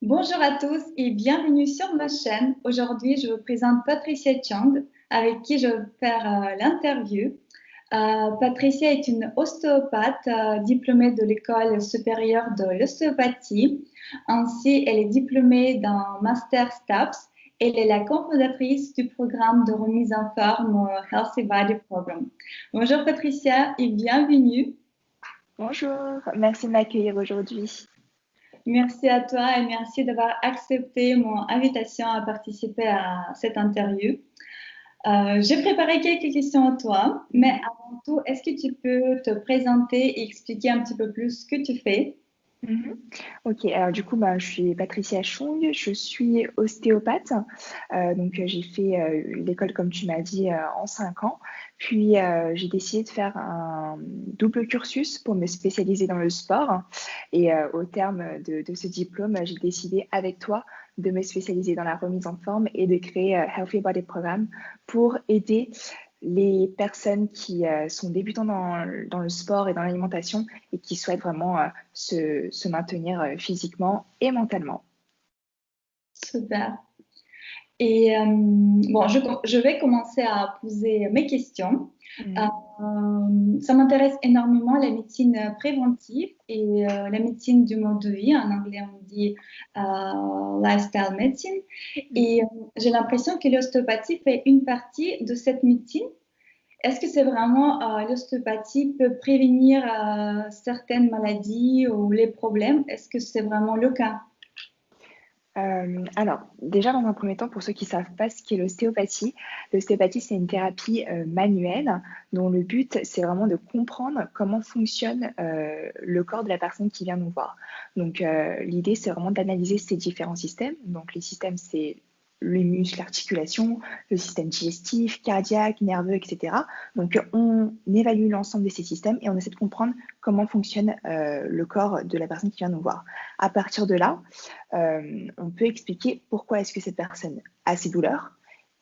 Bonjour à tous et bienvenue sur ma chaîne. Aujourd'hui, je vous présente Patricia Chang, avec qui je vais faire l'interview. Patricia est une ostéopathe diplômée de l'École supérieure de l'ostéopathie. Ainsi, elle est diplômée d'un Master STAPS. Elle est la cofondatrice du programme de remise en forme Healthy Body Program. Bonjour Patricia et bienvenue. Bonjour, merci de m'accueillir aujourd'hui. Merci à toi et merci d'avoir accepté mon invitation à participer à cette interview. J'ai préparé quelques questions à toi, mais avant tout, est-ce que tu peux te présenter et expliquer un petit peu plus ce que tu fais? Mhm. Ok, alors du coup, je suis Patricia Chung, je suis ostéopathe. J'ai fait l'école, comme tu m'as dit, en 5 ans. Puis, j'ai décidé de faire un double cursus pour me spécialiser dans le sport. Et au terme de ce diplôme, j'ai décidé avec toi de me spécialiser dans la remise en forme et de créer Healthy Body Program pour aider les personnes qui sont débutants dans le sport et dans l'alimentation et qui souhaitent vraiment se maintenir physiquement et mentalement. Super. Et bon, je vais commencer à poser mes questions. Mhm. Ça m'intéresse énormément la médecine préventive et la médecine du mode de vie. En anglais, on dit lifestyle medicine. Et Mhm. j'ai l'impression que l'ostéopathie fait une partie de cette médecine. Est-ce que c'est vraiment l'ostéopathie peut prévenir certaines maladies ou les problèmes? Est-ce que c'est vraiment le cas? Alors, déjà, dans un premier temps, pour ceux qui ne savent pas ce qu'est l'ostéopathie, c'est une thérapie manuelle dont le but, c'est vraiment de comprendre comment fonctionne le corps de la personne qui vient nous voir. Donc, l'idée, c'est vraiment d'analyser ces différents systèmes. Donc, les systèmes, c'est les muscles, l'articulation, le système digestif, cardiaque, nerveux, etc. Donc, on évalue l'ensemble de ces systèmes et on essaie de comprendre comment fonctionne le corps de la personne qui vient nous voir. À partir de là, on peut expliquer pourquoi est-ce que cette personne a ces douleurs.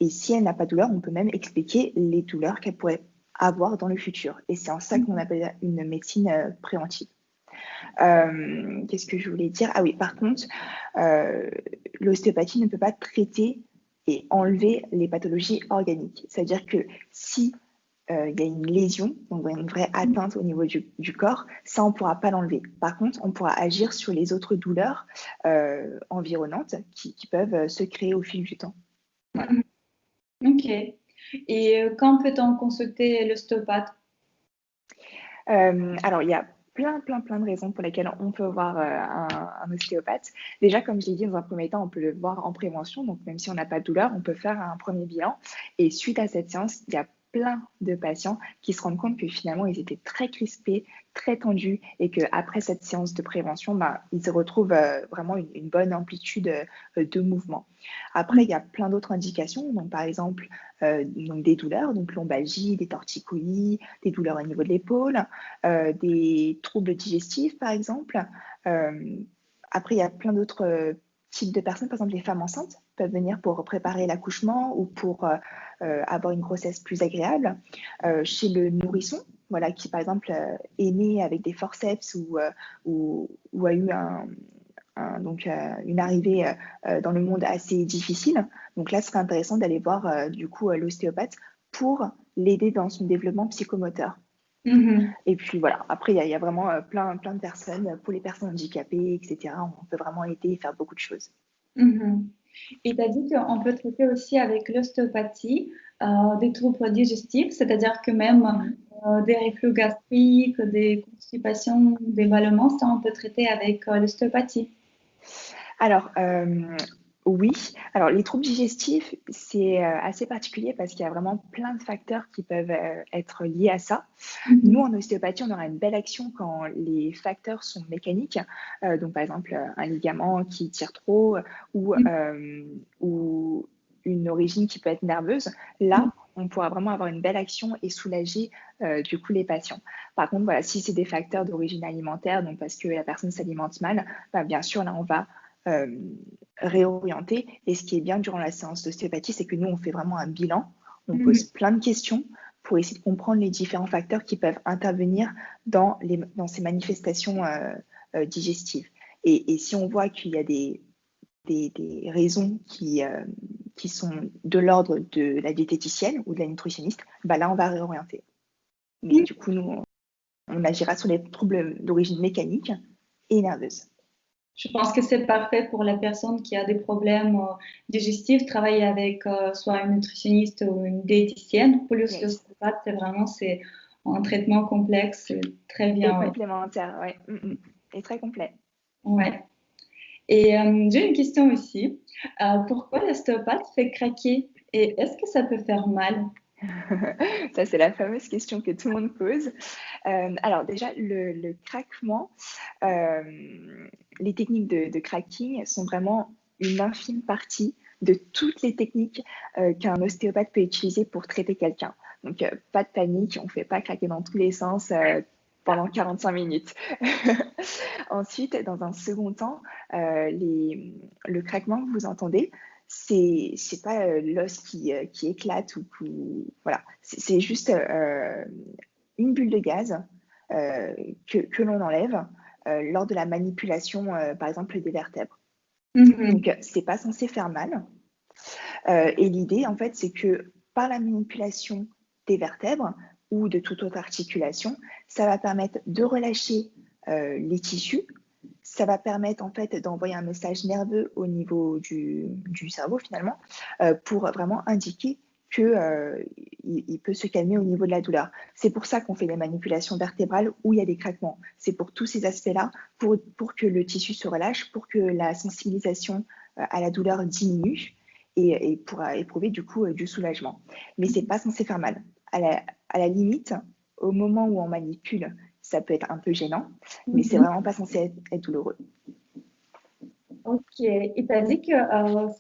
Et si elle n'a pas de douleur, on peut même expliquer les douleurs qu'elle pourrait avoir dans le futur. Et c'est en ça qu'on appelle une médecine préventive. Qu'est-ce que je voulais dire? Ah oui, par contre, euh, l'ostéopathie ne peut pas traiter et enlever les pathologies organiques. C'est-à-dire que si il y a une lésion, donc une vraie atteinte au niveau du corps, ça, on ne pourra pas l'enlever. Par contre, on pourra agir sur les autres douleurs environnantes qui peuvent se créer au fil du temps. Voilà. Mhm. Ok. Et quand peut-on consulter l'ostéopathe? Alors, il y a plein de raisons pour lesquelles on peut voir un ostéopathe. Déjà, comme je l'ai dit, dans un premier temps, on peut le voir en prévention. Donc, même si on n'a pas de douleur, on peut faire un premier bilan. Et suite à cette séance, il y a plein de patients qui se rendent compte que finalement, ils étaient très crispés, très tendus et qu'après cette séance de prévention, ils retrouvent vraiment une bonne amplitude de mouvement. Après, il y a plein d'autres indications. Donc, par exemple, donc des douleurs, donc lombalgie, des torticolis, des douleurs au niveau de l'épaule, des troubles digestifs, par exemple. Euh, Après, il y a plein d'autres types de personnes. Par exemple, les femmes enceintes peuvent venir pour préparer l'accouchement ou pour avoir une grossesse plus agréable. Chez le nourrisson, voilà, qui par exemple est né avec des forceps ou a eu une arrivée dans le monde assez difficile. Donc là, ce serait intéressant d'aller voir du coup l'ostéopathe pour l'aider dans son développement psychomoteur. Mhm. Et puis voilà, après, il y a vraiment plein de personnes, pour les personnes handicapées, etc. On peut vraiment aider et faire beaucoup de choses. Mhm. Et tu as dit qu'on peut traiter aussi avec l'ostéopathie des troubles digestifs, c'est-à-dire que même Mhm. des reflux gastriques, des constipations, des ballonnements, ça on peut traiter avec l'ostéopathie. Alors, oui. Alors, les troubles digestifs, c'est assez particulier parce qu'il y a vraiment plein de facteurs qui peuvent être liés à ça. Nous, Mhm. en ostéopathie, on aura une belle action quand les facteurs sont mécaniques. Donc, par exemple, un ligament qui tire trop ou une origine qui peut être nerveuse. Là, on pourra vraiment avoir une belle action et soulager du coup les patients. Par contre, voilà, si c'est des facteurs d'origine alimentaire, donc parce que la personne s'alimente mal, bien sûr, là, on va euh, réorienter. Et ce qui est bien durant la séance d'ostéopathie, c'est que nous, on fait vraiment un bilan, on pose Mhm. plein de questions pour essayer de comprendre les différents facteurs qui peuvent intervenir dans ces manifestations digestives. Et si on voit qu'il y a des raisons qui sont de l'ordre de la diététicienne ou de la nutritionniste, bah là, on va réorienter. Mais du coup, nous, on agira sur les troubles d'origine mécanique et nerveuse. Je pense que c'est parfait pour la personne qui a des problèmes digestifs, travailler avec soit une nutritionniste ou une diététicienne. Pour l'ostéopathe, c'est un traitement complexe, c'est très bien. Et complémentaire, oui. Et très complet. Ouais. Et j'ai une question aussi. Pourquoi l'ostéopathe fait craquer et est-ce que ça peut faire mal? Ça, c'est la fameuse question que tout le monde pose. Alors déjà, le craquement, les techniques de cracking sont vraiment une infime partie de toutes les techniques qu'un ostéopathe peut utiliser pour traiter quelqu'un. Donc, pas de panique, on ne fait pas craquer dans tous les sens pendant 45 minutes. Ensuite, dans un second temps, le craquement que vous entendez, c'est pas l'os qui éclate voilà, c'est juste une bulle de gaz que l'on enlève lors de la manipulation, par exemple, des vertèbres. Donc, c'est pas censé faire mal. Et l'idée, en fait, c'est que par la manipulation des vertèbres ou de toute autre articulation, ça va permettre de relâcher les tissus. Ça va permettre en fait d'envoyer un message nerveux au niveau du cerveau finalement pour vraiment indiquer qu'il peut se calmer au niveau de la douleur. C'est pour ça qu'on fait des manipulations vertébrales où il y a des craquements. C'est pour tous ces aspects-là, pour que le tissu se relâche, pour que la sensibilisation à la douleur diminue et pour éprouver du coup du soulagement. Mais c'est pas censé faire mal. À la limite, au moment où on manipule, ça peut être un peu gênant, mais c'est vraiment pas censé être douloureux. Ok, et tu as dit que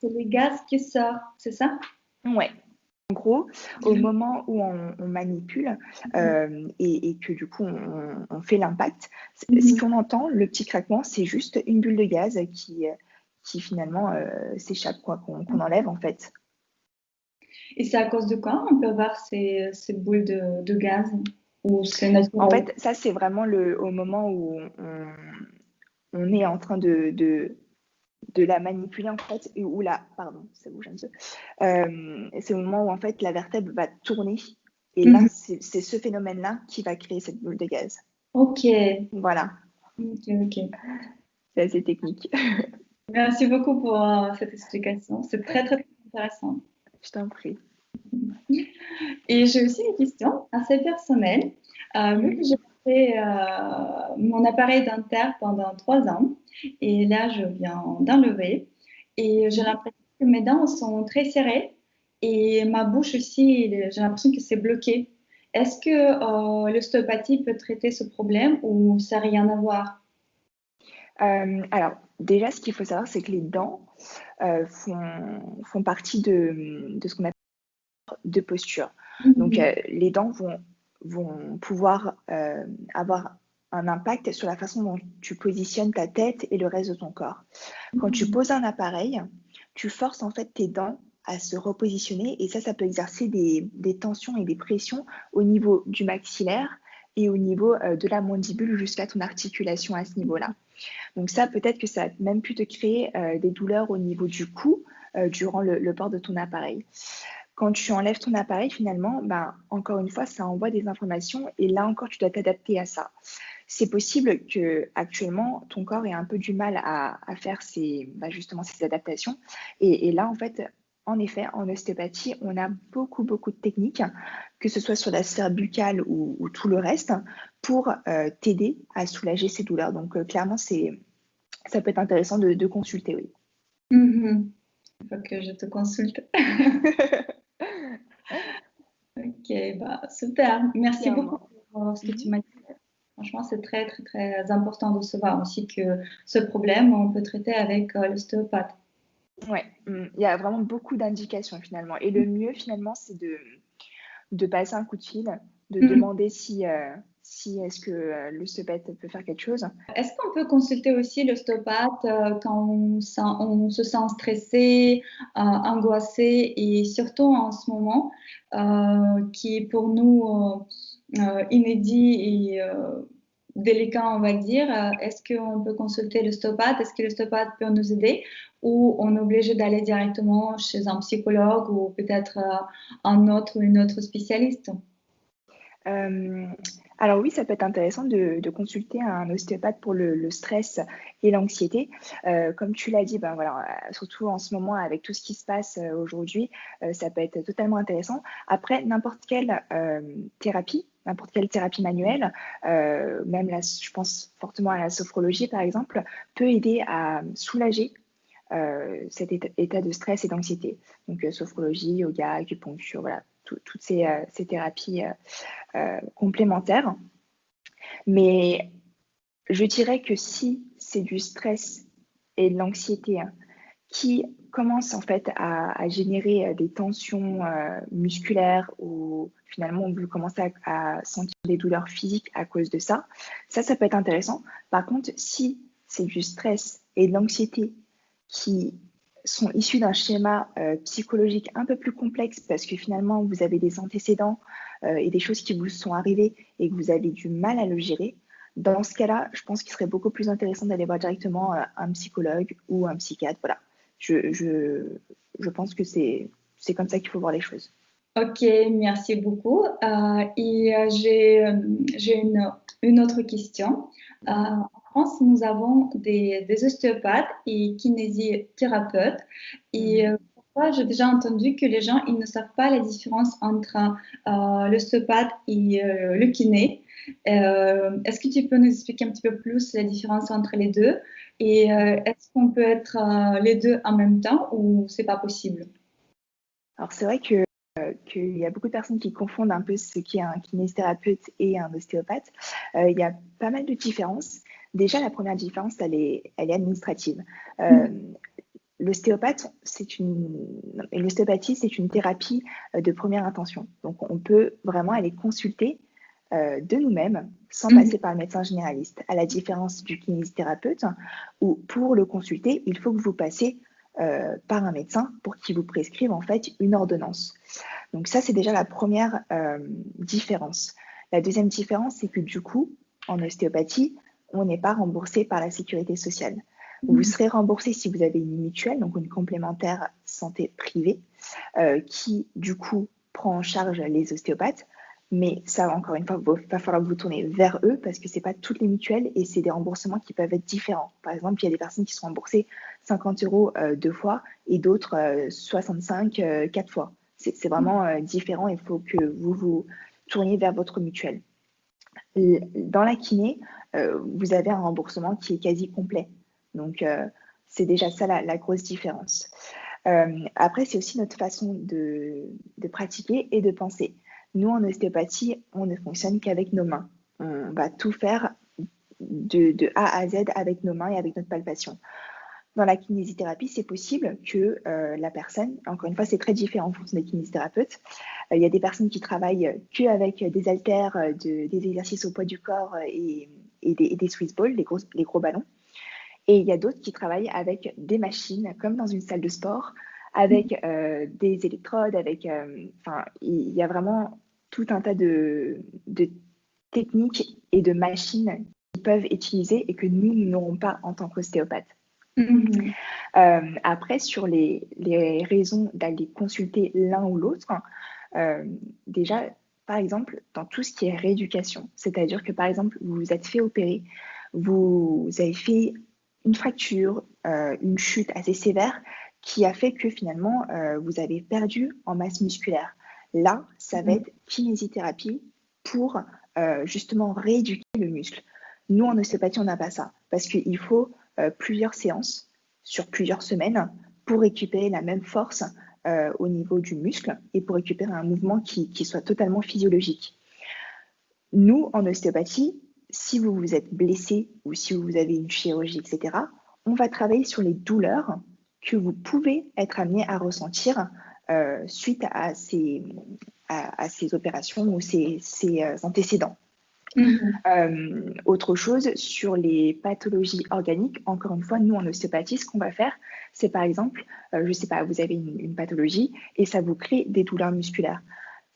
c'est les gaz qui sortent, c'est ça? Ouais. En gros, au moment où on manipule et que du coup on fait l'impact, ce qu'on entend, le petit craquement, c'est juste une bulle de gaz qui finalement s'échappe, qu'on enlève en fait. Et c'est à cause de quoi on peut avoir ces boules de gaz? Ou c'est naturel? En fait, ça c'est vraiment au moment où on est en train de la manipuler en fait, pardon, ça bouge un peu. C'est au moment où en fait la vertèbre va tourner et là c'est ce phénomène-là qui va créer cette boule de gaz. Ok. Voilà. Ok. C'est assez technique. Merci beaucoup pour cette explication. C'est très, très intéressant. Je t'en prie. Et j'ai aussi une question assez personnelle. Vu que j'ai fait mon appareil dentaire pendant 3 ans et là, je viens d'enlever et j'ai l'impression que mes dents sont très serrées et ma bouche aussi, j'ai l'impression que c'est bloqué. Est-ce que l'ostéopathie peut traiter ce problème ou ça n'a rien à voir? Alors, déjà, ce qu'il faut savoir, c'est que les dents font partie de ce qu'on appelle de posture. Donc, les dents vont pouvoir avoir un impact sur la façon dont tu positionnes ta tête et le reste de ton corps. Quand tu poses un appareil, tu forces en fait tes dents à se repositionner et ça peut exercer des tensions et des pressions au niveau du maxillaire et au niveau de la mandibule jusqu'à ton articulation à ce niveau-là. Donc ça, peut-être que ça a même pu te créer des douleurs au niveau du cou durant le port de ton appareil. Quand tu enlèves ton appareil, finalement, encore une fois, ça envoie des informations et là encore, tu dois t'adapter à ça. C'est possible que actuellement ton corps ait un peu du mal à faire justement ces adaptations. Et là, en effet, en ostéopathie, on a beaucoup de techniques, que ce soit sur la sphère buccale ou tout le reste, pour t'aider à soulager ces douleurs. Donc, clairement, ça peut être intéressant de consulter, oui. Il faut que je te consulte. Ok, super. Merci beaucoup pour ce que tu m'as dit. Franchement, c'est très, très, très important de savoir aussi que ce problème, on peut traiter avec l'ostéopathe. Ouais, il y a vraiment beaucoup d'indications finalement. Et le mieux finalement, c'est de passer un coup de fil, de demander si est-ce que l'ostéopathe peut faire quelque chose. Est-ce qu'on peut consulter aussi l'ostéopathe quand on se sent stressé, angoissé et surtout en ce moment qui est pour nous inédit et délicat, on va dire. Est-ce qu'on peut consulter l'ostéopathe? Est-ce que l'ostéopathe peut nous aider? Ou on est obligé d'aller directement chez un psychologue ou peut-être un autre ou une autre spécialiste? Euh, alors oui, ça peut être intéressant de consulter un ostéopathe pour le stress et l'anxiété. Comme tu l'as dit, ben voilà, surtout en ce moment avec tout ce qui se passe aujourd'hui, ça peut être totalement intéressant. Après, n'importe quelle thérapie manuelle, même là, je pense fortement à la sophrologie par exemple, peut aider à soulager cet état de stress et d'anxiété. Donc, sophrologie, yoga, acupuncture, voilà, toutes ces thérapies complémentaires. Mais je dirais que si c'est du stress et de l'anxiété qui commence en fait à générer des tensions musculaires ou finalement vous commencez à sentir des douleurs physiques à cause de ça, ça peut être intéressant. Par contre, si c'est du stress et de l'anxiété qui sont issus d'un schéma psychologique un peu plus complexe parce que finalement vous avez des antécédents et des choses qui vous sont arrivées et que vous avez du mal à le gérer, dans ce cas-là, je pense qu'il serait beaucoup plus intéressant d'aller voir directement un psychologue ou un psychiatre. Voilà. Je pense que c'est comme ça qu'il faut voir les choses. Ok, merci beaucoup. J'ai une autre question. En France, nous avons des ostéopathes et kinésithérapeutes. Et parfois, j'ai déjà entendu que les gens, ils ne savent pas la différence entre l'ostéopathe et le kiné. Est-ce que tu peux nous expliquer un petit peu plus la différence entre les deux? Et est-ce qu'on peut être les deux en même temps ou c'est pas possible? Alors c'est vrai qu'il y a beaucoup de personnes qui confondent un peu ce qu'est un kinésithérapeute et un ostéopathe. Il y a pas mal de différences. Déjà, la première différence, elle est administrative. L'ostéopathie, c'est une thérapie de première intention. Donc, on peut vraiment aller consulter de nous-mêmes sans passer par le médecin généraliste. À la différence du kinésithérapeute, où pour le consulter, il faut que vous passiez par un médecin pour qu'il vous prescrive en fait une ordonnance. Donc ça, c'est déjà la première différence. La deuxième différence, c'est que du coup, en ostéopathie, on n'est pas remboursé par la sécurité sociale. Vous serez remboursé si vous avez une mutuelle, donc une complémentaire santé privée, qui du coup prend en charge les ostéopathes. Mais ça, encore une fois, il va falloir vous tourner vers eux parce que ce n'est pas toutes les mutuelles et c'est des remboursements qui peuvent être différents. Par exemple, il y a des personnes qui sont remboursées 50 euros 2 fois et d'autres 65 4 fois. C'est vraiment différent. Il faut que vous vous tourniez vers votre mutuelle. Dans la kiné, vous avez un remboursement qui est quasi complet. Donc, c'est déjà ça la grosse différence. Après, c'est aussi notre façon de pratiquer et de penser. Nous, en ostéopathie, on ne fonctionne qu'avec nos mains. On va tout faire de A à Z avec nos mains et avec notre palpation. Dans la kinésithérapie, c'est possible que la personne, encore une fois, c'est très différent en fonction des kinésithérapeutes. Il y a des personnes qui travaillent qu'avec des haltères, des exercices au poids du corps et des Swiss balls, les gros ballons. Et il y a d'autres qui travaillent avec des machines, comme dans une salle de sport, avec des électrodes, il y a vraiment tout un tas de techniques et de machines qu'ils peuvent utiliser et que nous n'aurons pas en tant qu'ostéopathes. Après, sur les raisons d'aller consulter l'un ou l'autre, déjà, par exemple, dans tout ce qui est rééducation, c'est-à-dire que, par exemple, vous vous êtes fait opérer, vous avez fait une fracture, une chute assez sévère qui a fait que finalement, vous avez perdu en masse musculaire. Là, ça va être kinésithérapie pour justement rééduquer le muscle. Nous, en ostéopathie, on n'a pas ça parce qu'il faut plusieurs séances sur plusieurs semaines pour récupérer la même force au niveau du muscle et pour récupérer un mouvement qui soit totalement physiologique. Nous, en ostéopathie, si vous vous êtes blessé ou si vous avez une chirurgie, etc., on va travailler sur les douleurs que vous pouvez être amené à ressentir suite à ces opérations ou ces antécédents. Autre chose, sur les pathologies organiques, encore une fois, nous en ostéopathie, ce qu'on va faire, c'est par exemple, je ne sais pas, vous avez une pathologie et ça vous crée des douleurs musculaires.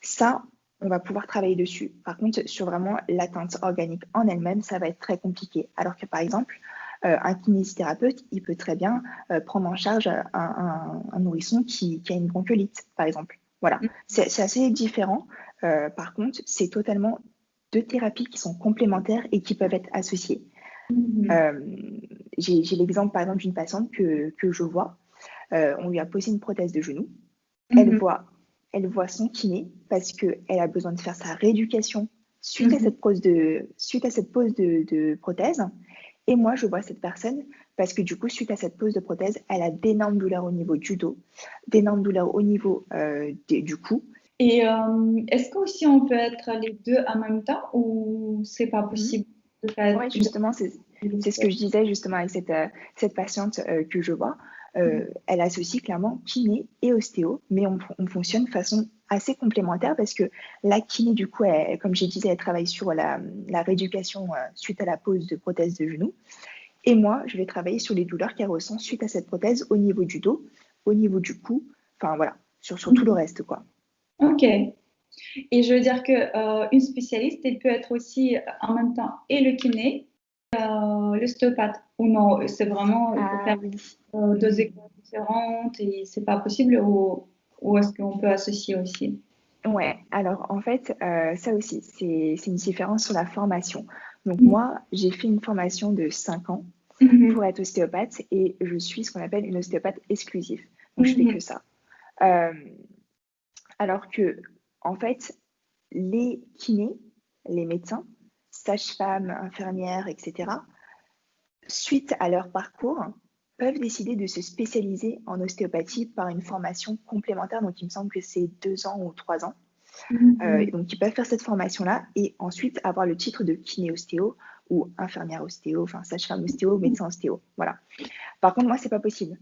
Ça, on va pouvoir travailler dessus. Par contre, sur vraiment l'atteinte organique en elle-même, ça va être très compliqué. Alors que par exemple, un kinésithérapeute, il peut très bien prendre en charge un nourrisson qui a une bronchiolite, par exemple. Voilà, c'est assez différent. Par contre, c'est totalement deux thérapies qui sont complémentaires et qui peuvent être associées. J'ai l'exemple, par exemple, d'une patiente que je vois. On lui a posé une prothèse de genou. Elle voit son kiné parce qu'elle a besoin de faire sa rééducation suite à cette pose de prothèse. Et moi, je vois cette personne parce que du coup, suite à cette pose de prothèse, elle a d'énormes douleurs au niveau du dos, d'énormes douleurs au niveau du cou. Et est-ce qu'aussi on peut être les deux en même temps ou c'est pas possible de faire Oui, justement, c'est ce que je disais justement avec cette patiente que je vois. Elle associe clairement kiné et ostéo, mais on fonctionne de façon assez complémentaire parce que la kiné, du coup, comme j'ai dit, elle travaille sur la rééducation suite à la pose de prothèse de genou. Et moi, je vais travailler sur les douleurs qu'elle ressent suite à cette prothèse au niveau du dos, au niveau du cou, enfin voilà, sur tout le reste, quoi. Ok. Et je veux dire que une spécialiste, elle peut être aussi en même temps et le kiné, l'ostéopathe. Ou non, c'est vraiment, il faut faire deux écoles différentes et c'est pas possible ou est-ce qu'on peut associer aussi? Ouais, alors en fait, ça aussi, c'est une différence sur la formation. Donc moi, j'ai fait une formation de 5 ans pour être ostéopathe et je suis ce qu'on appelle une ostéopathe exclusive. Donc je fais que ça. Alors que, en fait, les kinés, les médecins, sages-femmes, infirmières, etc., suite à leur parcours, peuvent décider de se spécialiser en ostéopathie par une formation complémentaire. Donc il me semble que c'est 2 ans ou 3 ans. Donc, ils peuvent faire cette formation-là et ensuite avoir le titre de kiné-ostéo ou infirmière ostéo, enfin sage-femme ostéo, médecin ostéo. Voilà. Par contre, moi, c'est pas possible.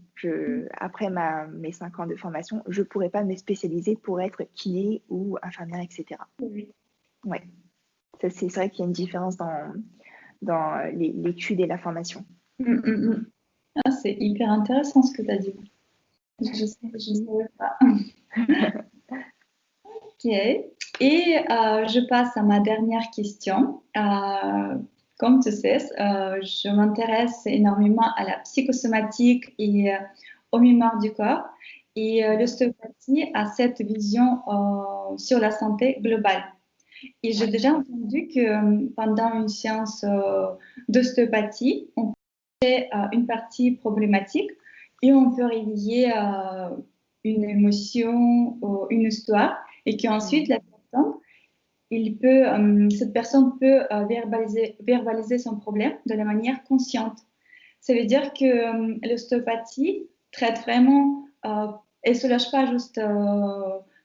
Après mes 5 ans de formation, je ne pourrais pas me spécialiser pour être kiné ou infirmière, etc. Ouais. C'est vrai qu'il y a une différence dans l'étude et la formation. Ah, c'est hyper intéressant ce que tu as dit. Je ne savais pas. Ok. Et je passe à ma dernière question. Comme tu sais, je m'intéresse énormément à la psychosomatique et aux mémoires du corps. Et l'ostéopathie a cette vision sur la santé globale. Et j'ai déjà entendu que pendant une séance d'ostéopathie, on fait une partie problématique et on peut relier une émotion ou une histoire et qu'ensuite la personne, cette personne peut verbaliser son problème de la manière consciente. Ça veut dire que l'ostéopathie traite vraiment, elle ne se lâche pas juste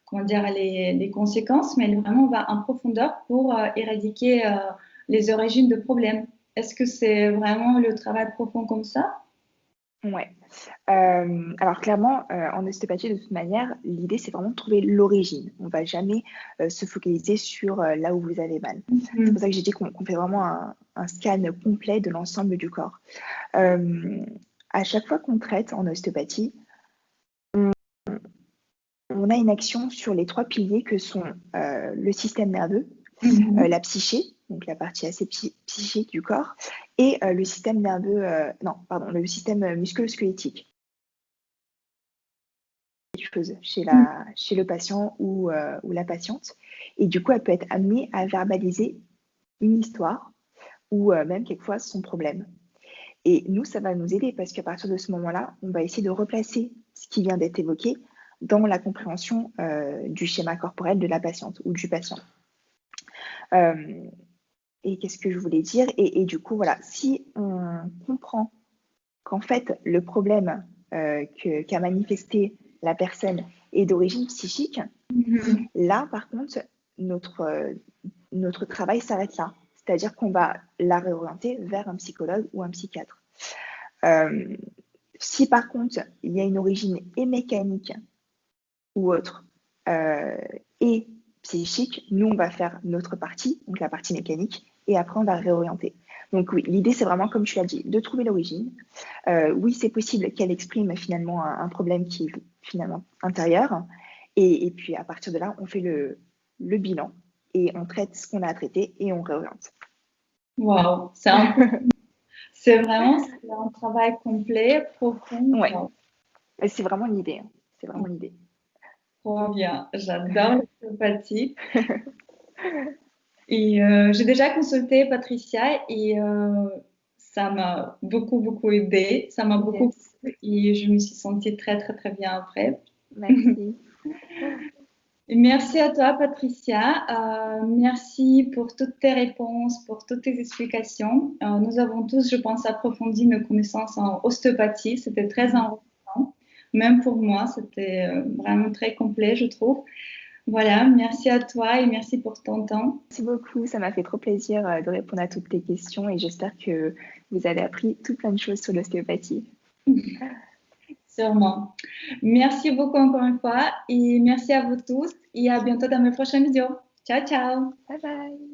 comment dire, les conséquences, mais elle vraiment va en profondeur pour éradiquer les origines de problèmes. Est-ce que c'est vraiment le travail profond comme ça? Ouais. Alors clairement, en ostéopathie, de toute manière, l'idée, c'est vraiment de trouver l'origine. On ne va jamais se focaliser sur là où vous avez mal. C'est pour ça que j'ai dit qu'on fait vraiment un scan complet de l'ensemble du corps. À chaque fois qu'on traite en ostéopathie, on a une action sur les 3 piliers que sont le système nerveux, la psyché, donc la partie assez psychique du corps, et le système nerveux, le système musculo-squelettique. Chose chez le patient ou la patiente. Et du coup, elle peut être amenée à verbaliser une histoire ou même quelquefois son problème. Et nous, ça va nous aider parce qu'à partir de ce moment-là, on va essayer de replacer ce qui vient d'être évoqué dans la compréhension du schéma corporel de la patiente ou du patient. Et qu'est-ce que je voulais dire? Et du coup, voilà, si on comprend qu'en fait, le problème qu'a manifesté la personne est d'origine psychique, là, par contre, notre travail s'arrête là. C'est-à-dire qu'on va la réorienter vers un psychologue ou un psychiatre. Si par contre, il y a une origine et mécanique ou autre et psychique, nous, on va faire notre partie, donc la partie mécanique, et après, on va réorienter. Donc oui, l'idée, c'est vraiment, comme tu l'as dit, de trouver l'origine. Oui, c'est possible qu'elle exprime finalement un problème qui est finalement intérieur. Et puis, à partir de là, on fait le bilan et on traite ce qu'on a à traiter et on réoriente. Waouh, c'est un travail complet, profond. Ouais, Wow, c'est vraiment l'idée. Hein. C'est vraiment l'idée. trop bien. J'adore l'ostéopathie. Et j'ai déjà consulté Patricia et ça m'a beaucoup, beaucoup aidé. Ça m'a beaucoup Yes, plu et je me suis sentie très, très, très bien après. merci. Et merci à toi, Patricia. Merci pour toutes tes réponses, pour toutes tes explications. Nous avons tous, je pense, approfondi nos connaissances en ostéopathie. C'était très enrichissant. Même pour moi, c'était vraiment très complet, je trouve. Voilà, merci à toi et merci pour ton temps. Merci beaucoup, ça m'a fait trop plaisir de répondre à toutes tes questions et j'espère que vous avez appris tout plein de choses sur l'ostéopathie. Sûrement. Merci beaucoup encore une fois et merci à vous tous et à bientôt dans mes prochaines vidéos. Ciao, ciao! Bye bye!